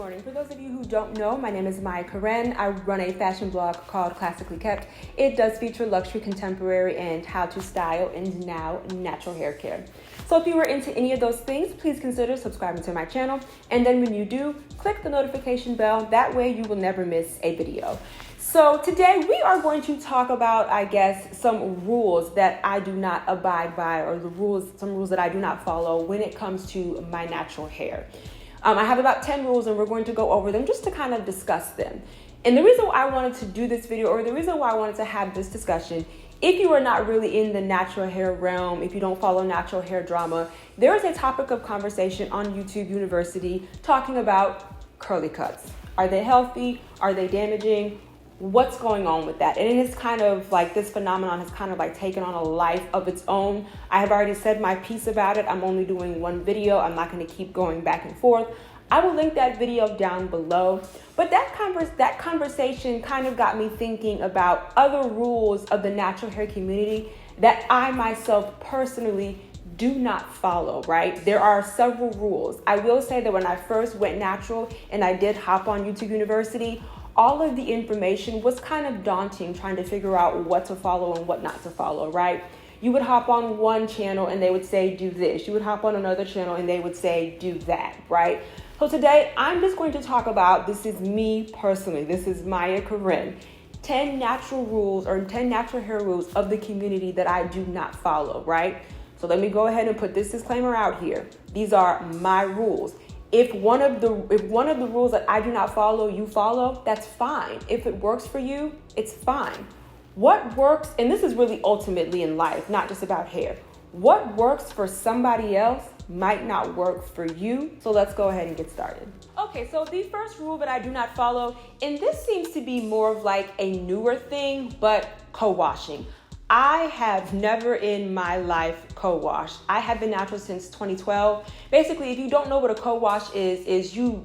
morning. For those of you who don't know, my name is Maya Karen. I run a fashion blog called Classically Kept. It does feature luxury, contemporary, and how to style and now natural hair care. So if you were into any of those things, please consider subscribing to my channel. And then when you do, click the notification bell. That way you will never miss a video. So today we are going to talk about, some rules that I do not abide by, or some rules that I do not follow when it comes to my natural hair. I have about 10 rules and we're going to go over them just to kind of discuss them. And the reason why I wanted to do this video, or the reason why I wanted to have this discussion, if you are not really in the natural hair realm, if you don't follow natural hair drama, there is a topic of conversation on YouTube University talking about curly cuts. Are they healthy? Are they damaging? What's going on with that? And it is kind of like this phenomenon has kind of like taken on a life of its own. I have already said my piece about it. I'm only doing one video. I'm not going to keep going back and forth. I will link that video down below. But that conversation kind of got me thinking about other rules of the natural hair community that I myself personally do not follow, right? There are several rules. I will say that when I first went natural and I did hop on YouTube University, all of the information was kind of daunting, trying to figure out what to follow and what not to follow, right? You would hop on one channel and they would say, do this. You would hop on another channel and they would say, do that, right? So today I'm just going to talk about, this is me personally, this is Maya Karen, 10 natural rules or 10 natural hair rules of the community that I do not follow, right? So let me go ahead and put this disclaimer out here. These are my rules. If one of the rules that I do not follow, you follow, that's fine. If it works for you, it's fine. What works, and this is really ultimately in life, not just about hair. What works for somebody else might not work for you. So let's go ahead and get started. Okay, so the first rule that I do not follow, and this seems to be more of like a newer thing, but co-washing. I have never in my life co-washed. I have been natural since 2012. Basically, if you don't know what a co-wash is you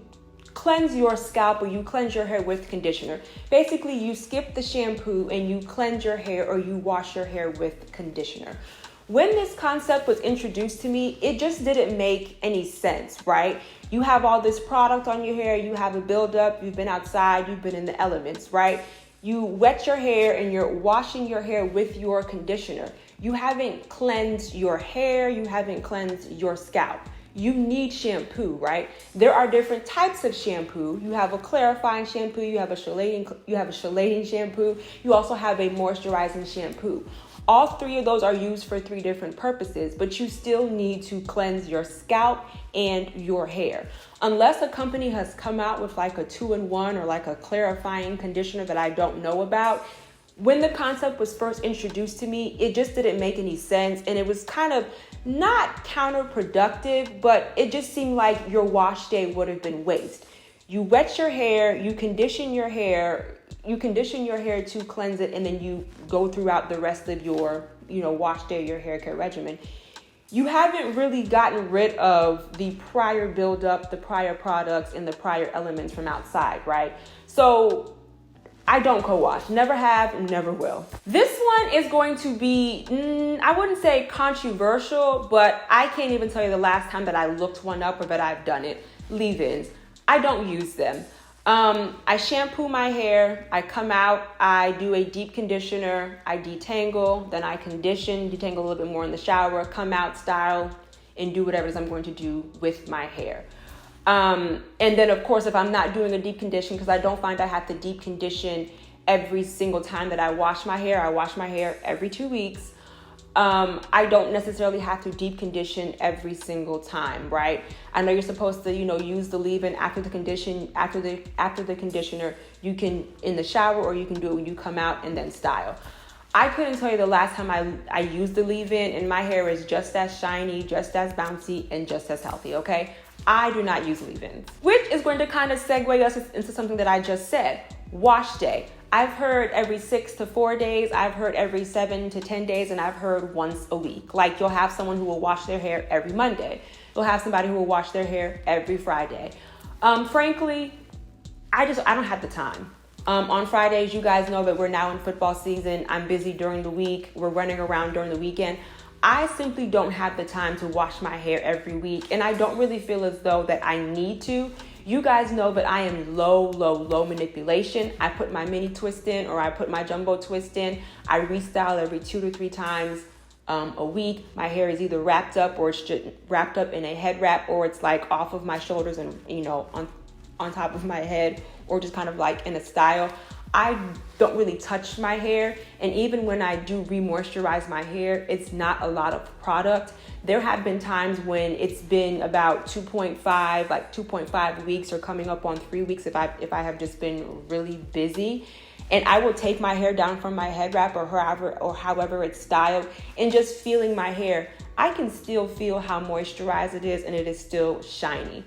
cleanse your scalp or you cleanse your hair with conditioner. Basically, you skip the shampoo and you cleanse your hair or you wash your hair with conditioner. When this concept was introduced to me, it just didn't make any sense, right? You have all this product on your hair, you have a buildup, you've been outside, you've been in the elements, right? You wet your hair and you're washing your hair with your conditioner. You haven't cleansed your hair. You haven't cleansed your scalp. You need shampoo, right? There are different types of shampoo. You have a clarifying shampoo. You have a chelating shampoo. You also have a moisturizing shampoo. All three of those are used for three different purposes, but you still need to cleanse your scalp and your hair. Unless a company has come out with like a 2-in-1 or like a clarifying conditioner that I don't know about, when the concept was first introduced to me, it just didn't make any sense. And it was kind of not counterproductive, but it just seemed like your wash day would have been waste. You wet your hair, you condition your hair to cleanse it, and then you go throughout the rest of your, wash day, your hair care regimen. You haven't really gotten rid of the prior buildup, the prior products, and the prior elements from outside, right? So I don't co-wash, never have, never will. This one is going to be, I wouldn't say controversial, but I can't even tell you the last time that I looked one up or that I've done it. Leave-ins. I don't use them. I shampoo my hair, I come out, I do a deep conditioner, I detangle, then I detangle a little bit more in the shower, come out, style, and do whatever it is I'm going to do with my hair. And then of course, if I'm not doing a deep condition, because I don't find I have to deep condition every single time that I wash my hair every 2 weeks. I don't necessarily have to deep condition every single time, right? I know you're supposed to, use the leave-in after the conditioner. You can in the shower, or you can do it when you come out and then style. I couldn't tell you the last time I used the leave-in, and my hair is just as shiny, just as bouncy, and just as healthy, okay? I do not use leave-ins, which is going to kind of segue us into something that I just said, wash day. I've heard every 6 to 4 days, I've heard every 7 to 10 days, and I've heard once a week. Like you'll have someone who will wash their hair every Monday. You'll have somebody who will wash their hair every Friday. Frankly, I don't have the time. On Fridays, you guys know that we're now in football season. I'm busy during the week. We're running around during the weekend. I simply don't have the time to wash my hair every week, and I don't really feel as though that I need to. You guys know that I am low manipulation. I put my mini twist in, or I put my jumbo twist in. I restyle every 2 to 3 times a week. My hair is either wrapped up, or it's just wrapped up in a head wrap, or it's like off of my shoulders and, on top of my head, or just kind of like in a style. I don't really touch my hair, and even when I do re-moisturize my hair, it's not a lot of product. There have been times when it's been about 2.5 weeks, or coming up on 3 weeks if I have just been really busy. And I will take my hair down from my head wrap, or however it's styled, and just feeling my hair, I can still feel how moisturized it is, and it is still shiny.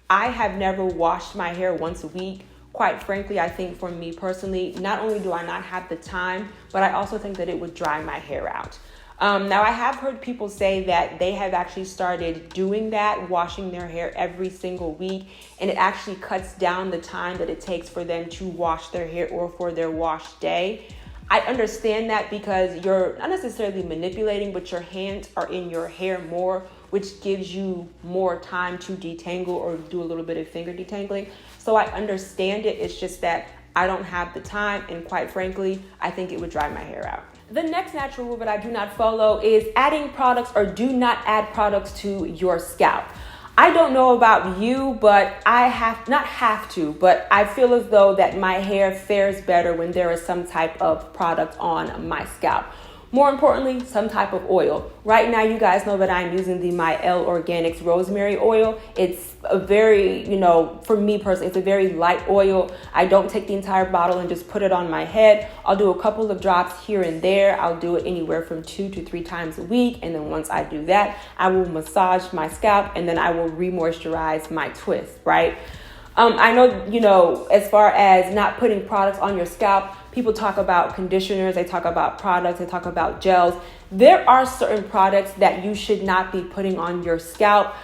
I have never washed my hair once a week. Quite frankly, I think for me personally, not only do I not have the time, but I also think that it would dry my hair out. Now, I have heard people say that they have actually started doing that, washing their hair every single week, and it actually cuts down the time that it takes for them to wash their hair, or for their wash day. I understand that, because you're not necessarily manipulating, but your hands are in your hair more, which gives you more time to detangle or do a little bit of finger detangling. So I understand it. It's just that I don't have the time, and quite frankly, I think it would dry my hair out. The next natural rule that I do not follow is adding products, or do not add products to your scalp. I don't know about you, but I feel as though that my hair fares better when there is some type of product on my scalp. More importantly, some type of oil. Right now, you guys know that I'm using the My L Organics rosemary oil. It's a very, for me personally, it's a very light oil. I don't take the entire bottle and just put it on my head. I'll do a couple of drops here and there. I'll do it anywhere from 2 to 3 times a week. And then once I do that, I will massage my scalp, and then I will re-moisturize my twist, right? I know, as far as not putting products on your scalp, people talk about conditioners, they talk about products, they talk about gels. There are certain products that you should not be putting on your scalp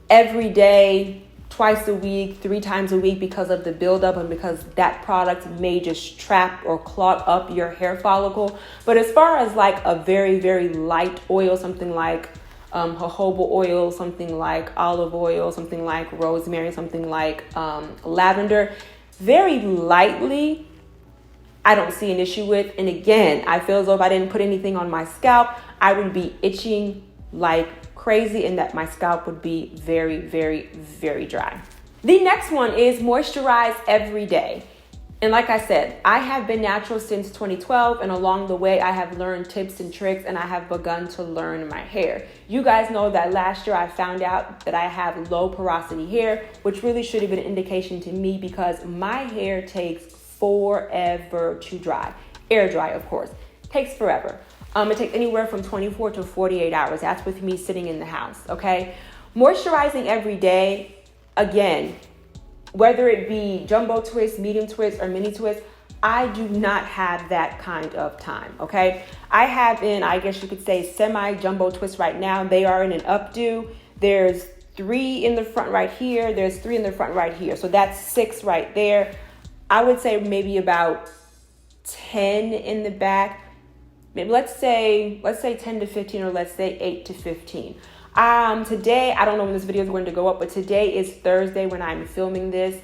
every day, twice a week, 3 times a week, because of the buildup, and because that product may just trap or clog up your hair follicle. But as far as like a very, very light oil, something like jojoba oil, something like olive oil, something like rosemary, something like lavender, very lightly, I don't see an issue with. And again, I feel as though if I didn't put anything on my scalp, I would be itching like crazy, and that my scalp would be very, very, very dry. The next one is moisturize every day. And like I said, I have been natural since 2012, and along the way, I have learned tips and tricks, and I have begun to learn my hair. You guys know that last year I found out that I have low porosity hair, which really should have been an indication to me, because my hair takes forever to dry. Air dry, of course, takes forever. It takes anywhere from 24 to 48 hours. That's with me sitting in the house, okay? Moisturizing every day, again, whether it be jumbo twist, medium twist, or mini twist, I do not have that kind of time, okay? I have I guess you could say, semi-jumbo twist right now. They are in an updo. There's 3 in the front right here. There's 3 in the front right here. So that's 6 right there. I would say maybe about 10 in the back. Maybe let's say 10 to 15, or let's say 8 to 15. Today, I don't know when this video is going to go up, but today is Thursday when I'm filming this.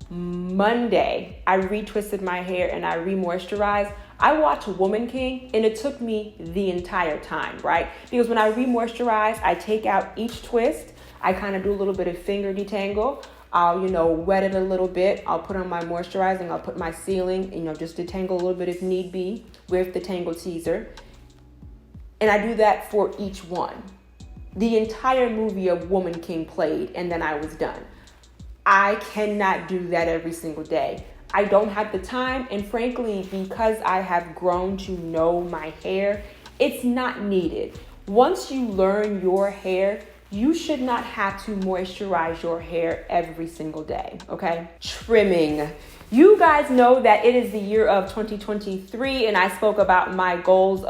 Monday, I retwisted my hair and I re-moisturized. I watched Woman King, and it took me the entire time, right? Because when I re-moisturize, I take out each twist. I kind of do a little bit of finger detangle. I'll, wet it a little bit. I'll put on my moisturizing. I'll put my sealing, just detangle a little bit if need be with the Tangle Teaser. And I do that for each one. The entire movie of Woman King played, and then I was done. I cannot do that every single day. I don't have the time, and frankly, because I have grown to know my hair, it's not needed. Once you learn your hair, you should not have to moisturize your hair every single day, okay? Trimming. You guys know that it is the year of 2023, and I spoke about my goals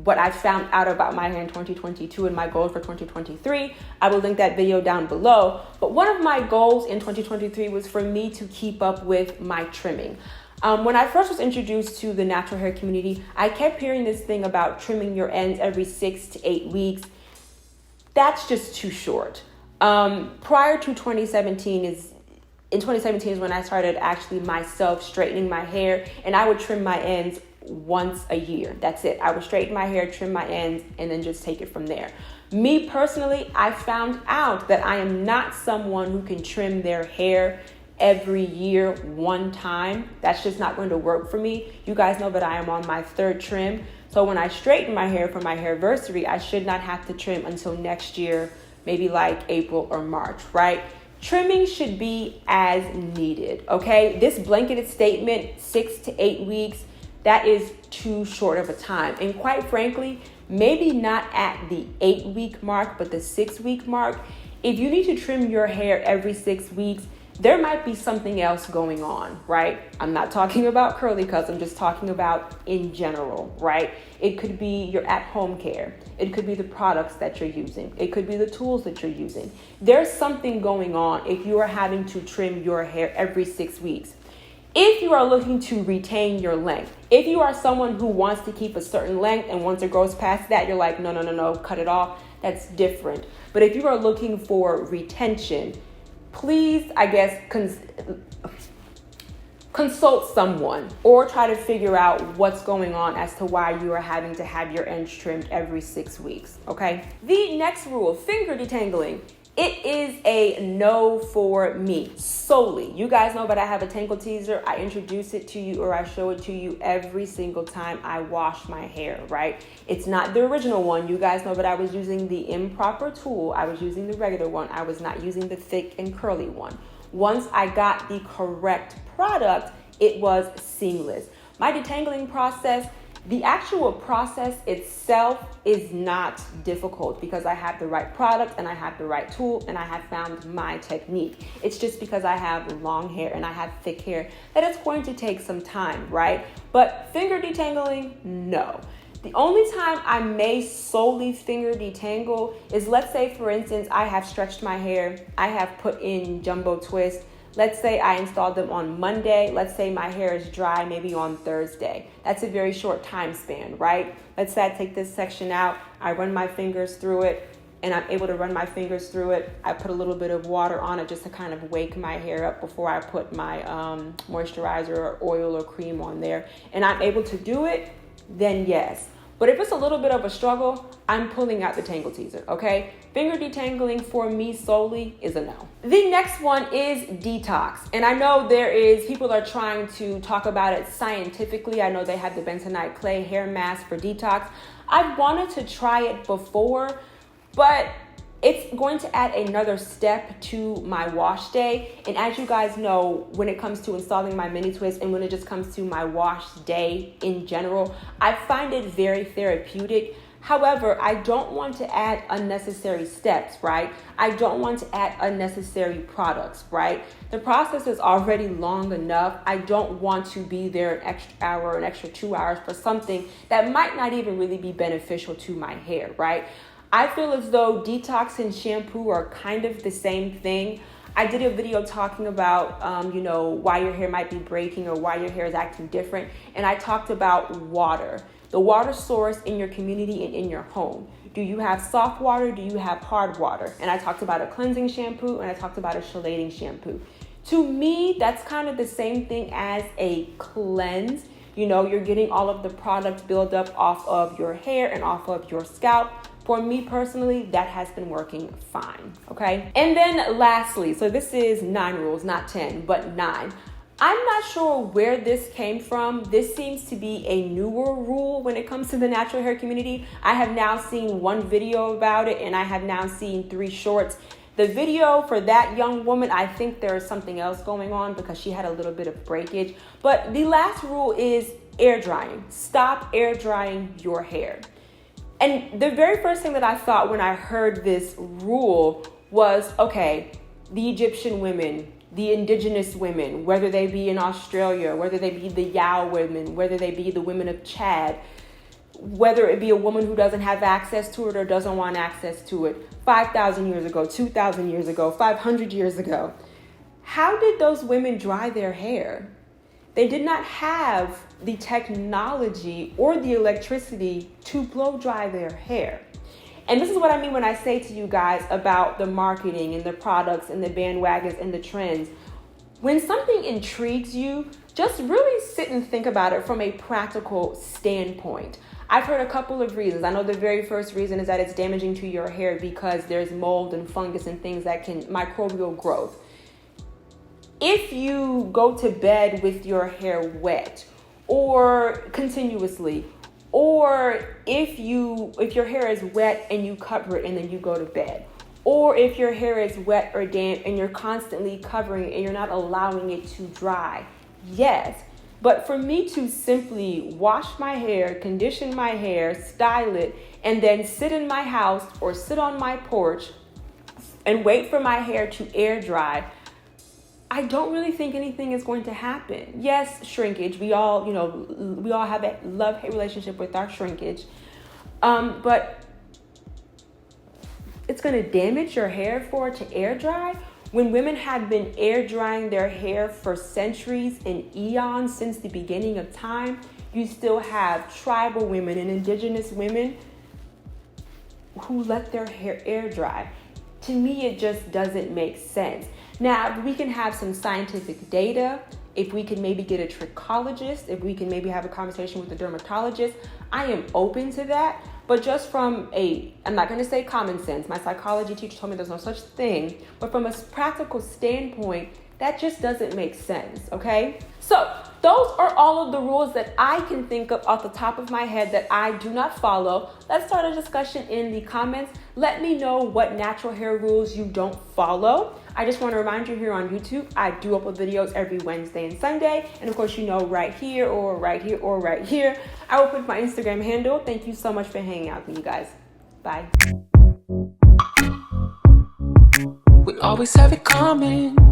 what I found out about my hair in 2022 and my goals for 2023. I will link that video down below. But one of my goals in 2023 was for me to keep up with my trimming. When I first was introduced to the natural hair community, I kept hearing this thing about trimming your ends every 6 to 8 weeks. That's just too short. Prior to 2017 in 2017 is when I started actually myself straightening my hair, and I would trim my ends once a year. That's it. I would straighten my hair, trim my ends, and then just take it from there. Me personally, I found out that I am not someone who can trim their hair every year one time. That's just not going to work for me. You guys know that I am on my third trim. So when I straighten my hair for my hairversary, I should not have to trim until next year, maybe like April or March, right? Trimming should be as needed, okay? This blanketed statement, 6 to 8 weeks, that is too short of a time. And quite frankly, maybe not at the 8-week mark, but the 6-week mark. If you need to trim your hair every 6 weeks, there might be something else going on, right? I'm not talking about curly cuts. I'm just talking about in general, right? It could be your at-home care. It could be the products that you're using. It could be the tools that you're using. There's something going on if you are having to trim your hair every 6 weeks. If you are looking to retain your length, if you are someone who wants to keep a certain length and once it goes past that, you're like, no, cut it off. That's different. But if you are looking for retention, please, I guess, consult someone or try to figure out what's going on as to why you are having to have your ends trimmed every 6 weeks, okay? The next rule, finger detangling. It is a no for me solely. You guys know that I have a tangle teaser. I introduce it to you or I show it to you every single time I wash my hair, right? It's not the original one. You guys know that I was using the improper tool. I was using the regular one. I was not using the thick and curly one. Once I got the correct product, it was seamless. My detangling process, the actual process itself is not difficult because I have the right product and I have the right tool and I have found my technique. It's just because I have long hair and I have thick hair that it's going to take some time, right? But finger detangling, no. The only time I may solely finger detangle is, let's say, for instance, I have stretched my hair, I have put in jumbo twists. Let's say I installed them on Monday. Let's say my hair is dry maybe on Thursday. That's a very short time span, right? Let's say I take this section out, I run my fingers through it, and I'm able to run my fingers through it. I put a little bit of water on it just to kind of wake my hair up before I put my moisturizer or oil or cream on there. And I'm able to do it, then yes. But if it's a little bit of a struggle, I'm pulling out the tangle teaser, okay? Finger detangling for me solely is a no. The next one is detox. And I know people are trying to talk about it scientifically. I know they have the bentonite clay hair mask for detox. I've wanted to try it before, but it's going to add another step to my wash day. And as you guys know, when it comes to installing my mini twist and when it just comes to my wash day in general, I find it very therapeutic. However, I don't want to add unnecessary steps, right? I don't want to add unnecessary products, right? The process is already long enough. I don't want to be there an extra hour, an extra 2 hours for something that might not even really be beneficial to my hair, right? I feel as though detox and shampoo are kind of the same thing. I did a video talking about, why your hair might be breaking or why your hair is acting different. And I talked about water, the water source in your community and in your home. Do you have soft water? Do you have hard water? And I talked about a cleansing shampoo and I talked about a chelating shampoo. To me, that's kind of the same thing as a cleanse. You're getting all of the product buildup off of your hair and off of your scalp. For me personally, that has been working fine, okay? And then lastly, so this is 9 rules, not 10, but 9. I'm not sure where this came from. This seems to be a newer rule when it comes to the natural hair community. I have now seen 1 video about it and I have now seen 3 shorts. The video for that young woman, I think there is something else going on because she had a little bit of breakage. But the last rule is air drying. Stop air drying your hair. And the very first thing that I thought when I heard this rule was, okay, the Egyptian women, the indigenous women, whether they be in Australia, whether they be the Yao women, whether they be the women of Chad, whether it be a woman who doesn't have access to it or doesn't want access to it, 5,000 years ago, 2,000 years ago, 500 years ago. How did those women dry their hair? They did not have the technology or the electricity to blow dry their hair. And this is what I mean when I say to you guys about the marketing and the products and the bandwagons and the trends. When something intrigues you, just really sit and think about it from a practical standpoint. I've heard a couple of reasons. I know the very first reason is that it's damaging to your hair because there's mold and fungus and things that can microbial growth. If you go to bed with your hair wet or continuously, or if your hair is wet and you cover it and then you go to bed, or if your hair is wet or damp and you're constantly covering it and you're not allowing it to dry, yes. But for me to simply wash my hair, condition my hair, style it, and then sit in my house or sit on my porch and wait for my hair to air dry, I don't really think anything is going to happen. Yes, shrinkage. We all have a love-hate relationship with our shrinkage. But it's going to damage your hair for it to air dry. When women have been air drying their hair for centuries and eons since the beginning of time, you still have tribal women and indigenous women who let their hair air dry. To me, it just doesn't make sense. Now, if we can have some scientific data, if we can maybe get a trichologist, if we can maybe have a conversation with a dermatologist, I am open to that. But just from I'm not going to say common sense. My psychology teacher told me there's no such thing. But from a practical standpoint, that just doesn't make sense, okay? So those are all of the rules that I can think of off the top of my head that I do not follow. Let's start a discussion in the comments. Let me know what natural hair rules you don't follow. I just want to remind you here on YouTube, I do upload videos every Wednesday and Sunday. And of course, right here or right here or right here. I will put my Instagram handle. Thank you so much for hanging out with you guys. Bye. We always have it coming.